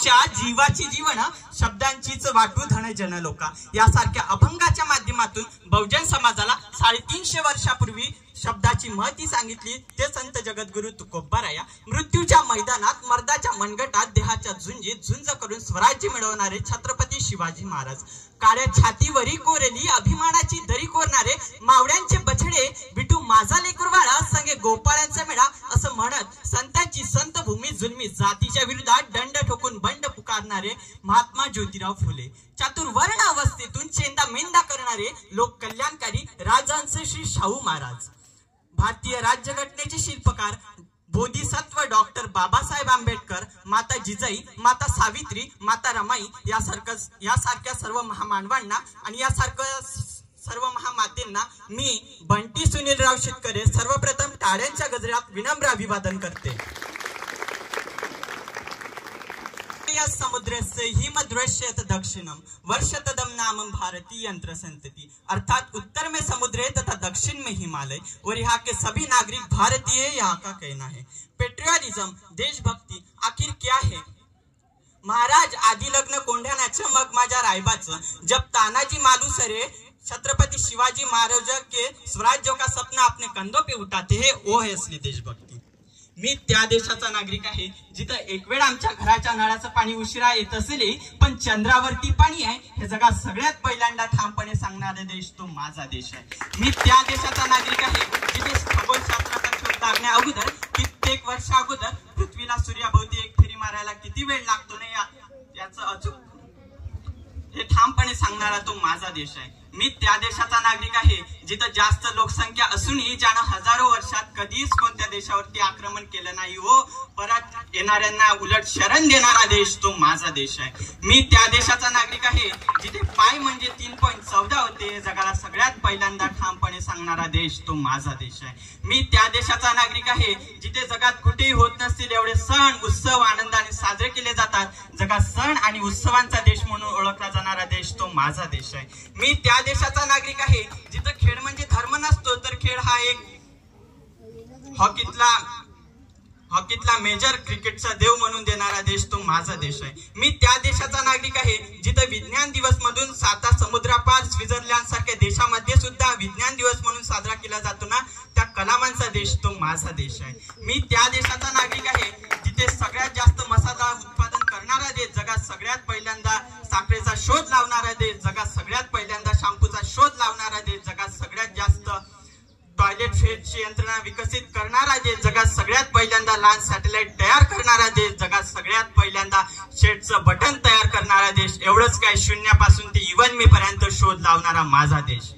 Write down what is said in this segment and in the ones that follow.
आमच्या जीवाची जीवन शब्दांचीच वाटू धन जन लोका यासारख्या अभंगाच्या माध्यमातून बहुजन समाजाला 350 वर्षापूर्वी शब्दाची महती सांगितली ते संत जगद्गुरु तुकोबाराया. मृत्यूच्या मैदानात मर्दाच्या मनगटात देहाच्या झुंजीत झुंज करून स्वराज्य मिळवणारे छत्रपती शिवाजी महाराज. काळ्या छातीवरी कोरेली अभिमानाची दरी कोरणारे मावळ्यांचे बछडे विठू माझा लेकुरवाळा संगे गोपाळांचा मेळा असं म्हणत संतांची संत भूमी जुलमी जातीच्या विरोधात दंड ठोकून बंड पुकारणारे महात्मा ज्योतिराव फुले. चातुर्वर्ण अवस्थेतून चेंदा मेंदा करणारे लोक कल्याणकारी राजहंस श्री शाहू महाराज. भारतीय राज्यघटनेचे शिल्पकार बोधिसत्व डॉक्टर बाबासाहेब आंबेडकर, माता जिजाई, माता सावित्री, माता रमाई यासारख्या सर्व महामानवांना आणि यासारख्या सर्व महामातेंना मी बंटी सुनीलराव शेतकरे सर्वप्रथम टाळ्यांच्या गजरात विनम्र अभिवादन करते. समुद्रस्य हिमद्रश्यत दक्षिणम वर्षतदम नामम भारतीय यंत्र संतति अर्थात उत्तर में समुद्र तथा दक्षिण में हिमालय और यहाँ के सभी नागरिक भारतीय यहाँ का कहना है. पेट्रियटिज्म देशभक्ती आखिर क्या है. महाराज आदि लग्न कोंढ्यानाचं मग माझ्या रायबाचं जब तानाजी मालुसरे छत्रपति शिवाजी महाराज के स्वराज्य का सपना अपने कंधों पे उठाते हैं वो है असली देशभक्ती. मी त्या देशाचा नागरिक आहे जिथं एक वेळ आमच्या घराच्या नळाचं पाणी उशिरा येत असेल पण चंद्रावरती पाणी आहे हे जगात सगळ्यात पहिल्यांदा ठामपणे सांगणारा देश तो माझा देश आहे. मी त्या देशाचा नागरिक आहे जिथे खगोलशास्त्राचा शोध लागण्या अगोदर कित्येक वर्ष अगोदर पृथ्वीला सूर्याभोवती एक फेरी मारायला किती वेळ लागतो नाही याचं अचूक हे ठामपणे सांगणारा तो माझा देश आहे. मी त्या देशाचा नागरिक आहे जिथं जास्त लोकसंख्या असूनही ज्यानं हजारो वर्षात कधीच कोणत्या देशावरती आक्रमण केलं नाही हो परत येणाऱ्यांना उलट शरण देणारा देश तो माझा देश आहे. मी त्या देशाचा नागरिक आहे जिथे पाय म्हणजे 3.14 होते जगाला सगळ्यात पहिल्यांदा ठामपणे सांगणारा देश तो माझा देश आहे. मी त्या देशाचा नागरिक आहे जिथे जगात कुठेही होत नसतील एवढे सण उत्सव आनंदाने साजरे केले जातात. जगात सण आणि उत्सवांचा देश म्हणून ओळखला जाणारा देश तो माझा देश आहे. मी त्या देशाचा नागरिक आहे जिथं खेळ म्हणजे धर्म नसतो तर खेळ हा एक हॉकीतला मेजर क्रिकेटचा देव म्हणून देणारा देश तो माझा देश आहे. मी त्या देशाचा नागरिक आहे जिथं विज्ञान दिवस मधून 7 समुद्रापार स्वित्झर्लंड सारख्या देशामध्ये सुद्धा विज्ञान दिवस म्हणून साजरा केला जातो ना त्या कलामांचा देश तो माझा देश आहे. मी त्या देशाचा नागरिक आहे जिथे सगळ्यात जास्त मसाला उत्पादन करणारा देश जगात सगळ्यात पहिल्यांदा साखरेचा शोध लावणारा देश जगात सगळ्यात पहिल्यांदा शॅम्पूचा शोध लावणारा देश जगात सगळ्यात जास्त टॉयलेट शेडची यंत्रणा विकसित करणारा देश जगात सगळ्यात पहिल्यांदा लहान सॅटेलाइट तयार करणारा देश जगात सगळ्यात पहिल्यांदा शेडचं बटन तयार करणारा देश एवढंच काय शून्यापासून ते इवन मी पर्यंत शोध लावणारा माझा देश.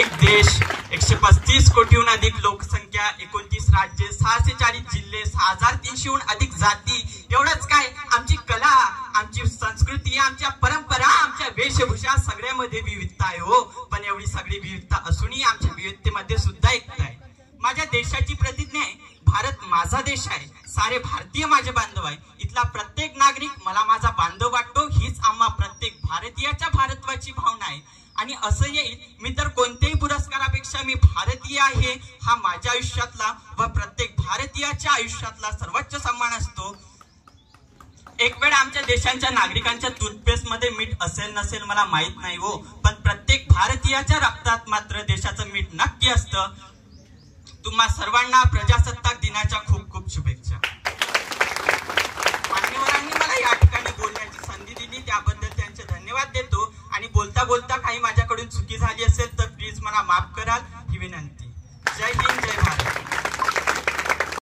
एक देश 135 कोटीहून अधिक लोकसंख्या 29 राज्ये 640 जिल्हे 6300हून अधिक जाती एवढंच काय आमची कला आमची संस्कृती आमच्या परंपरा आमच्या वेशभूषा सगळ्यामध्ये विविधता आहे हो पण एवढी सगळी विविधता असूनही आमच्या विविधतेमध्ये सुद्धा एकता आहे. माझ्या देशाची प्रतिज्ञा आहे भारत माझा देश आहे सारे भारतीय माझे बांधव आहे. इथला प्रत्येक नागरिक मला माझा बांधव वाटतो हीच आम्हा प्रत्येक भारतीयाच्या भारत्वाची भावना आहे. आणि असं येईल मी तर कोणत्याही पुरस्कारापेक्षा मी भारतीय आहे हा माझ्या आयुष्यातला व प्रत्येक भारतीयाच्या आयुष्यातला सर्वोच्च सन्मान असतो. एक वेळ आमच्या देशांच्या नागरिकांच्या टूथपेस्ट मध्ये मीठ असेल नसेल मला माहित नाही हो पण प्रत्येक भारतीयाच्या रक्तात मात्र देशाचं मीठ नक्की असतं. तुम्हा सर्वांना प्रजासत्ताक दिनाच्या खूप खूप शुभेच्छा. मान्यवरांनी मला या ठिकाणी बोलण्याची संधी दिली त्याबद्दल त्यांचे धन्यवाद देतो आणि बोलता बोलता काही माझ्याकडून चुकी झाली असेल तर प्लीज मला माफ कराल.